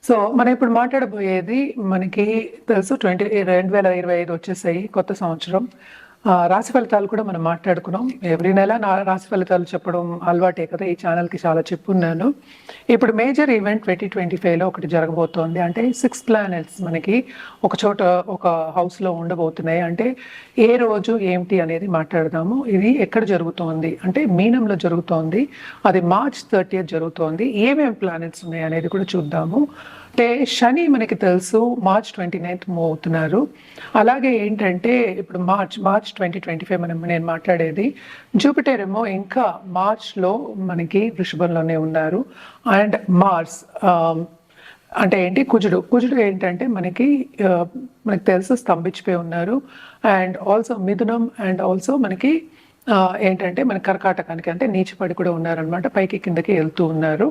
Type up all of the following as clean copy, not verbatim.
So మనం ఇప్పుడు మాట్లాడబోయేది మనకి తెలుసు 2025 వచ్చేసాయి కొత్త సంవత్సరం. రాశి ఫలితాలు కూడా మనం మాట్లాడుకున్నాం. ఎవ్రీ నెల నా రాశి ఫలితాలు చెప్పడం అలవాటే కదా, ఈ ఛానల్కి చాలా చెప్పున్నాను. ఇప్పుడు మేజర్ ఈవెంట్ 2025లో ఒకటి జరగబోతోంది. అంటే 6 ప్లానెట్స్ మనకి ఒక చోట ఒక హౌస్లో ఉండబోతున్నాయి. అంటే ఏ రోజు ఏమిటి అనేది మాట్లాడదాము. ఇది ఎక్కడ జరుగుతోంది అంటే మీనంలో జరుగుతోంది. అది March 30th జరుగుతోంది. ఏమేమి ప్లానెట్స్ ఉన్నాయి అనేది కూడా చూద్దాము. అంటే శని మనకి తెలుసు March 29th మూవ్ అవుతున్నారు. అలాగే ఏంటంటే ఇప్పుడు మార్చ్ 2025 నేను మాట్లాడేది. జూపిటర్ ఏమో ఇంకా మార్చ్లో మనకి వృషభంలోనే ఉన్నారు. అండ్ మార్స్ అంటే ఏంటి, కుజుడు ఏంటంటే మనకి తెలుసు స్తంభించిపోయి ఉన్నారు. And also Mithunam and also మనకి ఏంటంటే మన కర్కాటకానికి అంటే నీచపడి కూడా ఉన్నారనమాట, పైకి కిందకి వెళ్తూ ఉన్నారు.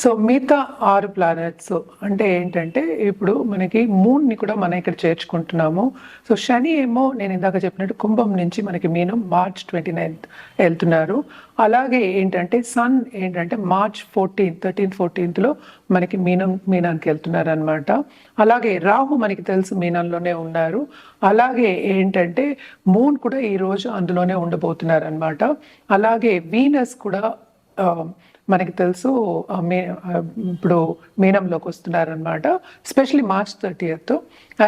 సో మిగతా 6 ప్లానెట్స్ అంటే ఏంటంటే ఇప్పుడు మనకి మూన్ని కూడా మనం ఇక్కడ చేర్చుకుంటున్నాము. సో శని ఏమో నేను ఇందాక చెప్పినట్టు కుంభం నుంచి మనకి మీనం March 29th వెళ్తున్నారు. అలాగే ఏంటంటే సన్ ఏంటంటే March 13th మనకి మీనానికి వెళ్తున్నారు అనమాట. అలాగే రాహు మనకి తెలుసు మీనంలోనే ఉన్నారు. అలాగే ఏంటంటే మూన్ కూడా ఈరోజు అందులోనే ఉండబోతున్నారు అనమాట. అలాగే వీనస్ కూడా మనకి తెలుసు ఇప్పుడు మీనంలోకి వస్తున్నారనమాట, especially March 30th.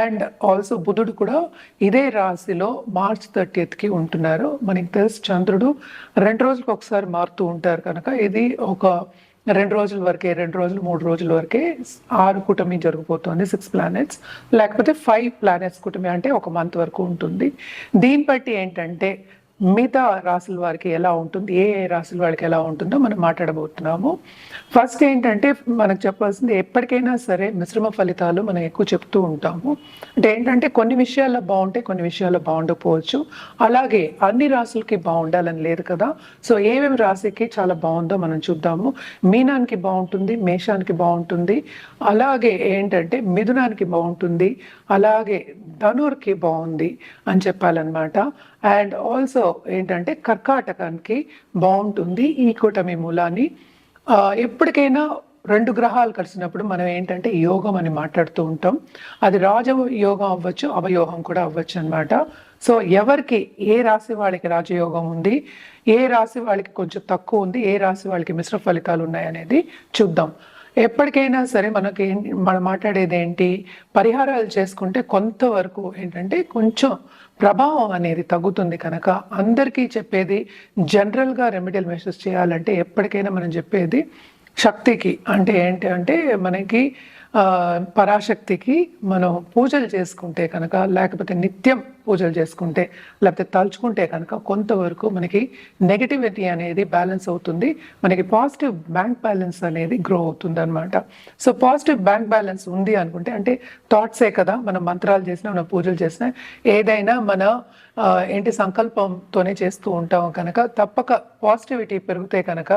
And also బుధుడు కూడా ఇదే రాశిలో March 30th ఉంటున్నారు. మనకి తెలుసు చంద్రుడు 2 రోజులకు ఒకసారి మారుతూ ఉంటారు కనుక ఇది ఒక 2 రోజుల వరకే, 2 రోజులు 3 రోజుల వరకే 6 కూటమి జరిగిపోతుంది, 6 ప్లానెట్స్. లేకపోతే 5 ప్లానెట్స్ కూటమి అంటే ఒక మంత్ వరకు ఉంటుంది. దీన్ని బట్టి ఏంటంటే మిగతా రాశుల వారికి ఎలా ఉంటుంది, ఏ రాశుల వారికి ఎలా ఉంటుందో మనం మాట్లాడబోతున్నాము. ఫస్ట్ ఏంటంటే మనకు చెప్పాల్సింది, ఎప్పటికైనా సరే మిశ్రమ ఫలితాలు మనం ఎక్కువ చెప్తూ ఉంటాము. అంటే ఏంటంటే కొన్ని విషయాల్లో బాగుంటాయి, కొన్ని విషయాల్లో బాగుండకపోవచ్చు. అలాగే అన్ని రాశులకి బాగుండాలని లేదు కదా. సో ఏమేమి రాశికి చాలా బాగుందో మనం చూద్దాము. మీనానికి బాగుంటుంది, మేషానికి బాగుంటుంది, అలాగే ఏంటంటే మిథునానికి బాగుంటుంది, అలాగే ధనుర్కి బాగుంది అని చెప్పాలన్నమాట. అండ్ ఆల్సో ఏంటంటే కర్కాటకానికి బాగుంటుంది ఈ కూటమి మూలాన్ని. ఎప్పటికైనా 2 గ్రహాలు కలిసినప్పుడు మనం ఏంటంటే యోగం అని మాట్లాడుతూ ఉంటాం. అది రాజయోగం అవ్వచ్చు, అవయోగం కూడా అవ్వచ్చు అనమాట. సో ఎవరికి ఏ రాశి వాళ్ళకి రాజయోగం ఉంది, ఏ రాశి వాళ్ళకి కొంచెం తక్కువ ఉంది, ఏ రాశి వాళ్ళకి మిశ్ర ఫలితాలు ఉన్నాయనేది చూద్దాం. ఎప్పటికైనా సరే మనం మాట్లాడేది ఏంటి, పరిహారాలు చేసుకుంటే కొంతవరకు ఏంటంటే కొంచెం ప్రభావం అనేది తగ్గుతుంది. కనుక అందరికీ చెప్పేది జనరల్గా రెమెడియల్ మెషర్స్ చేయాలంటే ఎప్పటికైనా మనం చెప్పేది శక్తికి, అంటే ఏంటి అంటే మనకి పరాశక్తికి మనం పూజలు చేసుకుంటే కనుక, లేకపోతే నిత్యం పూజలు చేసుకుంటే, లేకపోతే తలుచుకుంటే కనుక కొంతవరకు మనకి నెగటివిటీ అనేది బ్యాలెన్స్ అవుతుంది, మనకి పాజిటివ్ బ్యాంక్ బ్యాలెన్స్ అనేది గ్రో అవుతుంది అనమాట. సో పాజిటివ్ బ్యాంక్ బ్యాలెన్స్ ఉంది అనుకుంటే, అంటే థాట్సే కదా, మనం మంత్రాలు చేసినా, మనం పూజలు చేసినా, ఏదైనా మన సంకల్పంతోనే చేస్తూ ఉంటాం కనుక తప్పక పాజిటివిటీ పెరిగితే కనుక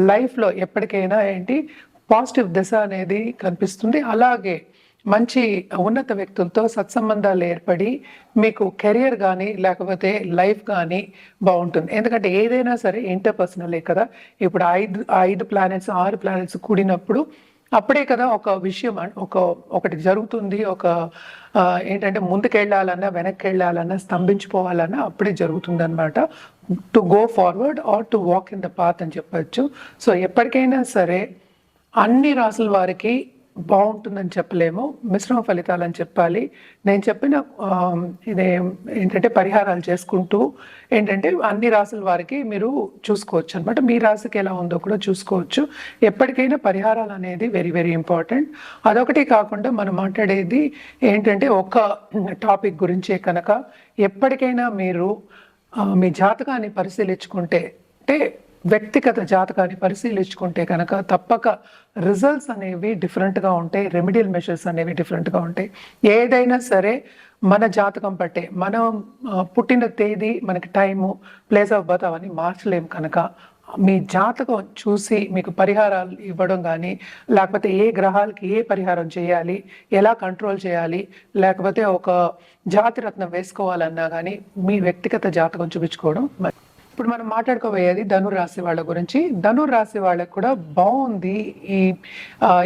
లైఫ్లో ఎప్పటికైనా పాజిటివ్ దశ అనేది కనిపిస్తుంది. అలాగే మంచి ఉన్నత వ్యక్తులతో సత్సంబంధాలు ఏర్పడి మీకు కెరియర్ కానీ లేకపోతే లైఫ్ కానీ బాగుంటుంది. ఎందుకంటే ఏదైనా సరే ఇంటర్పర్సనలే కదా. ఇప్పుడు 5 ప్లానెట్స్ 6 ప్లానెట్స్ కూడినప్పుడు అప్పుడే కదా ఒక విషయం ఒకటి జరుగుతుంది. ఏంటంటే ముందుకెళ్ళాలన్నా, వెనక్కి వెళ్ళాలన్నా, స్తంభించిపోవాలన్నా అప్పుడే జరుగుతుంది అనమాట. To go forward are to walk in the path అని చెప్పచ్చు. సో ఎప్పటికైనా సరే అన్ని రాసుల వారికి బాగుంటుందని చెప్పలేము, మిశ్రమ ఫలితాలు అని చెప్పాలి. నేను చెప్పిన ఇదే ఏంటంటే పరిహారాలు చేసుకుంటూ ఏంటంటే అన్ని రాసుల వారికి మీరు చూసుకోవచ్చు అనమాట. మీ రాశికి ఎలా ఉందో కూడా చూసుకోవచ్చు. ఎప్పటికైనా పరిహారాలు అనేది వెరీ వెరీ ఇంపార్టెంట్. అదొకటి కాకుండా మనం మాట్లాడేది ఏంటంటే ఒక టాపిక్ గురించే కనుక ఎప్పటికైనా మీరు మీ జాతకాన్ని పరిశీలించుకుంటే, అంటే వ్యక్తిగత జాతకాన్ని పరిశీలించుకుంటే కనుక తప్పక రిజల్ట్స్ అనేవి డిఫరెంట్గా ఉంటాయి, రెమెడియల్ మెషర్స్ అనేవి డిఫరెంట్గా ఉంటాయి. ఏదైనా సరే మన జాతకం బట్టే, మనం పుట్టిన తేదీ, మనకి టైము, ప్లేస్ ఆఫ్ బర్త్ అవన్నీ మార్చలేము. కనుక మీ జాతకం చూసి మీకు పరిహారాలు ఇవ్వడం కానీ, లేకపోతే ఏ గ్రహాలకి ఏ పరిహారం చేయాలి, ఎలా కంట్రోల్ చేయాలి, లేకపోతే ఒక జాతిరత్నం వేసుకోవాలన్నా కానీ మీ వ్యక్తిగత జాతకం చూపించుకోవడం. ఇప్పుడు మనం మాట్లాడుకోబోయేది ధనురాశి వాళ్ళ గురించి. ధనురాశి వాళ్ళకి కూడా బాగుంది ఈ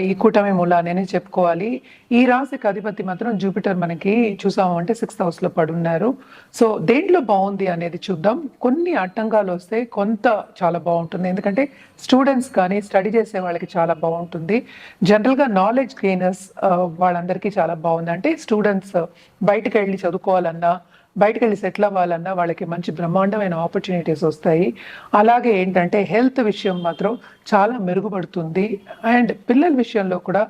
ఈ కూటమి మూలానే చెప్పుకోవాలి. ఈ రాశికి అధిపతి మాత్రం జూపిటర్ మనకి చూసాము అంటే 6th house లో పడున్నారు. సో దేంట్లో బాగుంది అనేది చూద్దాం. కొన్ని ఆటంకాలు వస్తే కొంత చాలా బాగుంటుంది, ఎందుకంటే స్టూడెంట్స్ కానీ స్టడీ చేసే వాళ్ళకి చాలా బాగుంటుంది. జనరల్గా నాలెడ్జ్ గెయినర్స్ వాళ్ళందరికీ చాలా బాగుంది. అంటే స్టూడెంట్స్ బయటకు వెళ్ళి చదువుకోవాలన్నా, బయటకు వెళ్ళి సెటిల్ అవ్వాలన్నా వాళ్ళకి మంచి బ్రహ్మాండమైన ఆపర్చునిటీస్ వస్తాయి. అలాగే ఏంటంటే హెల్త్ విషయం మాత్రం చాలా మెరుగుపడుతుంది. అండ్ పిల్లల విషయంలో కూడా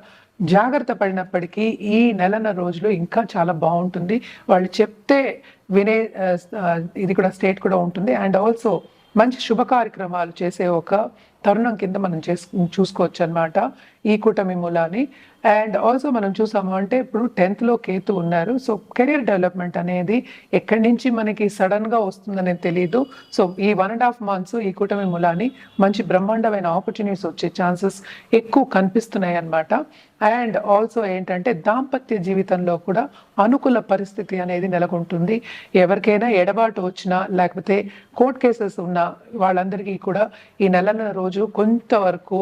జాగ్రత్త పడినప్పటికీ ఈ నెలన్న రోజులు ఇంకా చాలా బాగుంటుంది. వాళ్ళు చెప్తే వినే ఇది కూడా స్టేట్ కూడా ఉంటుంది. అండ్ ఆల్సో మంచి శుభ కార్యక్రమాలు చేసే ఒక తరుణం కింద మనం చూసుకోవచ్చు అనమాట ఈ కూటమి మూలాన్ని. అండ్ ఆల్సో మనం చూసాము అంటే ఇప్పుడు 10th లో కేతు ఉన్నారు. సో కెరీర్ డెవలప్మెంట్ అనేది ఎక్కడి నుంచి మనకి సడన్గా వస్తుందనేది తెలియదు. సో ఈ 1.5 months ఈ కూటమి మూలాన్ని మంచి బ్రహ్మాండమైన ఆపర్చునిటీస్ వచ్చే ఛాన్సెస్ ఎక్కువ కనిపిస్తున్నాయి అన్నమాట. అండ్ ఆల్సో ఏంటంటే దాంపత్య జీవితంలో కూడా అనుకూల పరిస్థితి అనేది నెలకొంటుంది. ఎవరికైనా ఎడబాటు వచ్చినా లేకపోతే కోర్ట్ కేసెస్ ఉన్న వాళ్ళందరికీ కూడా ఈ నెలల రోజు కొంతవరకు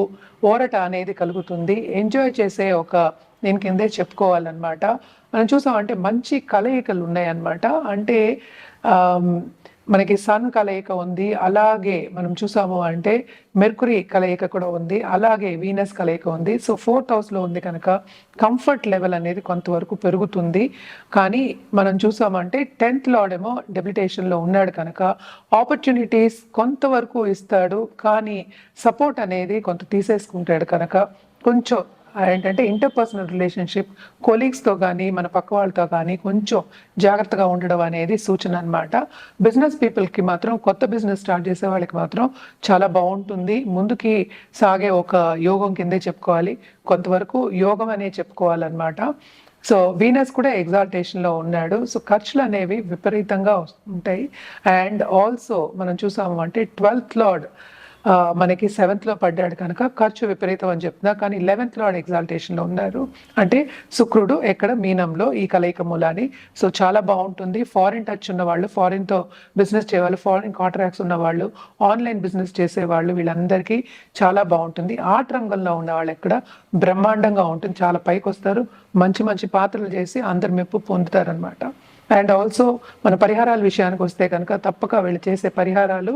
ఊరట అనేది కలుగుతుంది. ఎంజాయ్ చేసే ఒక నేను కిందే చెప్పుకోవాలన్నమాట. మనం చూసామంటే మంచి కలయికలు ఉన్నాయన్నమాట. అంటే మనకి సన్ కలయిక ఉంది, అలాగే మనం చూసాము అంటే మెర్కురీ కలయిక కూడా ఉంది, అలాగే వీనస్ కలయిక ఉంది. సో 4th house లో ఉంది కనుక కంఫర్ట్ లెవెల్ అనేది కొంతవరకు పెరుగుతుంది. కానీ మనం చూసామంటే 10th లార్డ్ ఏమో డెబిలిటేషన్లో ఉన్నాడు కనుక ఆపర్చునిటీస్ కొంతవరకు ఇస్తాడు, కానీ సపోర్ట్ అనేది కొంత తీసేసుకుంటాడు కనుక కొంచెం ఏంటంటే ఇంటర్పర్సనల్ రిలేషన్షిప్ కొలీగ్స్తో కానీ మన పక్క వాళ్ళతో కానీ కొంచెం జాగ్రత్తగా ఉండడం అనేది సూచన అనమాట. బిజినెస్ పీపుల్కి మాత్రం కొత్త బిజినెస్ స్టార్ట్ చేసే వాళ్ళకి మాత్రం చాలా బాగుంటుంది. ముందుకి సాగే ఒక యోగం కిందే చెప్పుకోవాలి, కొంతవరకు యోగం అనే చెప్పుకోవాలన్నమాట. సో వీనస్ కూడా ఎగ్జాల్టేషన్లో ఉన్నాడు. సో ఖర్చులు అనేవి విపరీతంగా ఉంటాయి. అండ్ ఆల్సో మనం చూసాము అంటే 12th లార్డ్ మనకి 7th లో పడ్డాడు కనుక ఖర్చు విపరీతం అని చెప్తున్నా, కానీ 11th లార్డ్ ఎగ్జాల్టేషన్లో ఉన్నారు. అంటే శుక్రుడు ఎక్కడ మీనంలో ఈ కలయిక మూలాన్ని. సో చాలా బాగుంటుంది. ఫారిన్ టచ్ ఉన్న వాళ్ళు, ఫారిన్తో బిజినెస్ చేసేవాళ్ళు, ఫారిన్ కాంట్రాక్ట్స్ ఉన్న వాళ్ళు, ఆన్లైన్ బిజినెస్ చేసేవాళ్ళు వీళ్ళందరికీ చాలా బాగుంటుంది. ఆర్ట్ రంగంలో ఉన్న వాళ్ళు ఎక్కడ బ్రహ్మాండంగా ఉంటుంది, చాలా పైకి వస్తారు, మంచి మంచి పాత్రలు చేసి అందరు మెప్పు పొందుతారనమాట. అండ్ ఆల్సో మన పరిహారాల విషయానికి వస్తే కనుక తప్పక వీళ్ళు చేసే పరిహారాలు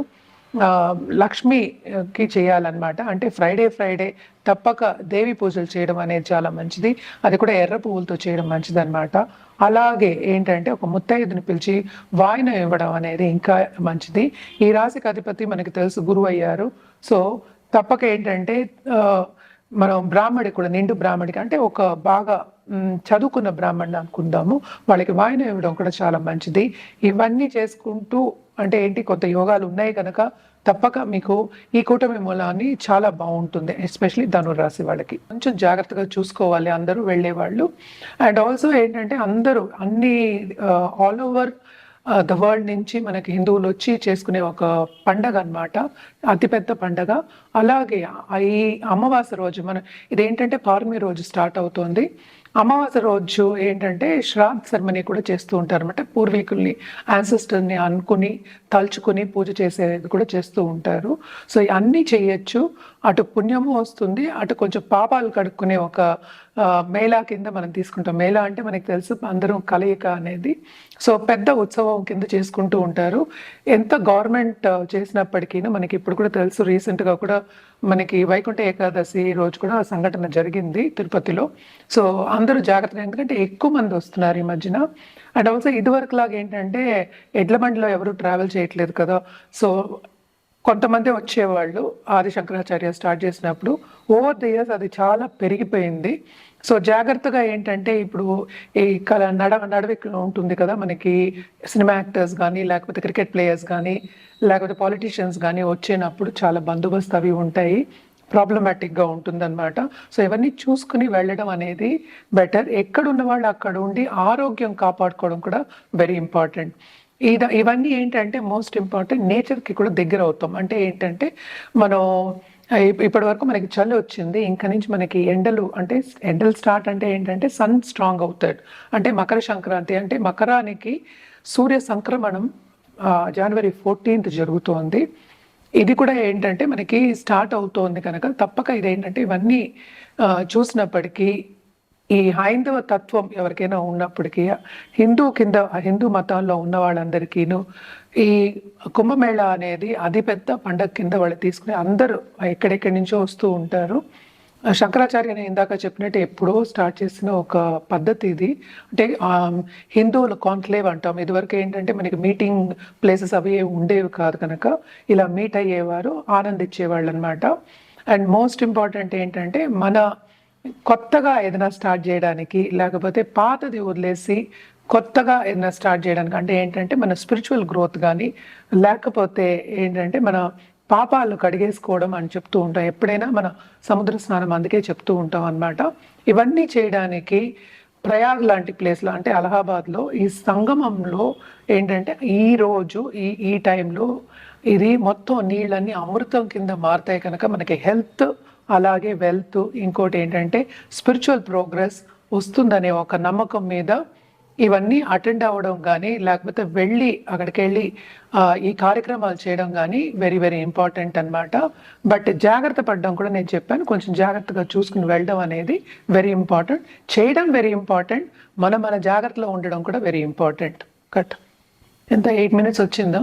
లక్ష్మికి చేయాలన్నమాట. అంటే ఫ్రైడే తప్పక దేవి పూజలు చేయడం అనేది చాలా మంచిది. అది కూడా ఎర్ర పువ్వులతో చేయడం మంచిది అనమాట. అలాగే ఏంటంటే ఒక ముత్తైదుని పిలిచి వాయినం ఇవ్వడం అనేది ఇంకా మంచిది. ఈ రాశికి అధిపతి మనకి తెలుసు గురువు అయ్యారు. సో తప్పక ఏంటంటే మనం బ్రాహ్మడికి కూడా, నిండు బ్రాహ్మడికి అంటే ఒక బాగా చదువుకున్న బ్రాహ్మణుని అనుకుందాము, వాళ్ళకి వాయినం ఇవ్వడం కూడా చాలా మంచిది. ఇవన్నీ చేసుకుంటూ అంటే ఏంటి కొత్త యోగాలు ఉన్నాయి కనుక తప్పక మీకు ఈ కూటమి మూలాన్ని చాలా బాగుంటుంది. ఎస్పెషలీ ధనురాశి వాళ్ళకి కొంచెం జాగ్రత్తగా చూసుకోవాలి అందరూ వెళ్ళేవాళ్ళు. అండ్ ఆల్సో ఏంటంటే అందరూ అన్ని ఆల్ ఓవర్ ద వరల్డ్ నుంచి మనకి హిందువులు వచ్చి చేసుకునే ఒక పండగ అనమాట, అతిపెద్ద పండగ. అలాగే ఈ అమావాస్య రోజు ఇదేంటంటే పౌర్ణమి రోజు స్టార్ట్ అవుతుంది. అమావాస్య రోజు ఏంటంటే శ్రాద్ధ సెరమనీ కూడా చేస్తూ ఉంటారు అనమాట. పూర్వీకుల్ని, యాన్సెస్టర్ని అనుకుని తలుచుకుని పూజ చేసేది కూడా చేస్తూ ఉంటారు. సో అన్నీ చేయొచ్చు, అటు పుణ్యము వస్తుంది, అటు కొంచెం పాపాలు కడుక్కునే ఒక మేళా కింద మనం తీసుకుంటాం. మేళా అంటే మనకి తెలుసు అందరూ కలయిక అనేది. సో పెద్ద ఉత్సవం కింద చేసుకుంటూ ఉంటారు. ఎంత గవర్నమెంట్ చేసినప్పటికీ మనకి ఇప్పుడు కూడా తెలుసు, రీసెంట్గా కూడా మనకి వైకుంఠ ఏకాదశి రోజు కూడా సంఘటన జరిగింది తిరుపతిలో. సో అందరూ జాగ్రత్తగా, ఎందుకంటే ఎక్కువ మంది వస్తున్నారు ఈ మధ్యన. అండ్ ఆల్సో ఇదివరకు లాగా ఏంటంటే ఎడ్ల బండిలో ఎవరు ట్రావెల్ చేయట్లేదు కదా. సో కొంతమంది వచ్చేవాళ్ళు ఆది శంకరాచార్య స్టార్ట్ చేసినప్పుడు, ఓవర్ ద ఇయర్స్ అది చాలా పెరిగిపోయింది. సో జాగ్రత్తగా ఏంటంటే ఇప్పుడు ఈ నడవికి ఉంటుంది కదా మనకి, సినిమా యాక్టర్స్ కానీ లేకపోతే క్రికెట్ ప్లేయర్స్ కానీ లేకపోతే పాలిటీషియన్స్ కానీ వచ్చేటప్పుడు చాలా బందోబస్తు అవి ఉంటాయి, ప్రాబ్లమాటిక్గా ఉంటుందన్నమాట. సో ఇవన్నీ చూసుకుని వెళ్ళడం అనేది బెటర్. ఎక్కడున్న వాళ్ళు అక్కడ ఉండి ఆరోగ్యం కాపాడుకోవడం కూడా వెరీ ఇంపార్టెంట్. ఇవన్నీ ఏంటంటే మోస్ట్ ఇంపార్టెంట్, నేచర్కి కూడా దగ్గర అవుతాం. అంటే ఏంటంటే మనం ఇప్పటి వరకు మనకి చలి వచ్చింది, ఇంకా నుంచి మనకి ఎండలు స్టార్ట్ అంటే ఏంటంటే సన్ స్ట్రాంగ్ అవుతాడు. అంటే మకర సంక్రాంతి అంటే మకరానికి సూర్య సంక్రమణం జనవరి 14th జరుగుతోంది. ఇది కూడా ఏంటంటే మనకి స్టార్ట్ అవుతోంది కనుక తప్పక ఇదేంటంటే ఇవన్నీ చూసినప్పటికీ ఈ హైందవ తత్వం ఎవరికైనా ఉన్నప్పటికీ హిందూ మతంలో ఉన్న వాళ్ళందరికీను ఈ కుంభమేళా అనేది అతిపెద్ద పండగ కింద వాళ్ళు తీసుకుని అందరూ ఎక్కడెక్కడి నుంచో వస్తూ ఉంటారు. శంకరాచార్య అని ఇందాక చెప్పినట్టు ఎప్పుడో స్టార్ట్ చేసిన ఒక పద్ధతి ఇది. అంటే హిందువుల కాన్క్లేవ్ అంటాం. ఇదివరకు ఏంటంటే మనకి మీటింగ్ ప్లేసెస్ అవి ఉండేవి కాదు కనుక ఇలా మీట్ అయ్యేవారు, ఆనందించేవాళ్ళు అనమాట. అండ్ మోస్ట్ ఇంపార్టెంట్ ఏంటంటే మన కొత్తగా ఏదైనా స్టార్ట్ చేయడానికి, లేకపోతే పాతది వదిలేసి కొత్తగా ఏదైనా స్టార్ట్ చేయడానికి, అంటే ఏంటంటే మన స్పిరిచువల్ గ్రోత్ కానీ, లేకపోతే ఏంటంటే మన పాపాలు కడిగేసుకోవడం అని చెప్తూ ఉంటాం. ఎప్పుడైనా మన సముద్ర స్నానం అందుకే చెప్తూ ఉంటాం అన్నమాట. ఇవన్నీ చేయడానికి ప్రయాగ్ లాంటి ప్లేస్లో, అంటే అలహాబాద్లో ఈ సంగమంలో ఏంటంటే ఈరోజు ఈ టైంలో ఇది మొత్తం నీళ్ళన్నీ అమృతం కింద మారుతాయి కనుక మనకి హెల్త్, అలాగే వెల్త్, ఇంకోటి ఏంటంటే స్పిరిచువల్ ప్రోగ్రెస్ వస్తుందనే ఒక నమ్మకం మీద ఇవన్నీ అటెండ్ అవ్వడం కానీ, లేకపోతే అక్కడికి వెళ్ళి ఈ కార్యక్రమాలు చేయడం కానీ వెరీ వెరీ ఇంపార్టెంట్ అనమాట. బట్ జాగ్రత్త పడడం కూడా నేను చెప్పాను, కొంచెం జాగ్రత్తగా చూసుకుని వెళ్ళడం అనేది వెరీ ఇంపార్టెంట్. చేయడం వెరీ ఇంపార్టెంట్, మన జాగ్రత్తలో ఉండడం కూడా వెరీ ఇంపార్టెంట్. కట్ ఎంత 8 minutes వచ్చిందా?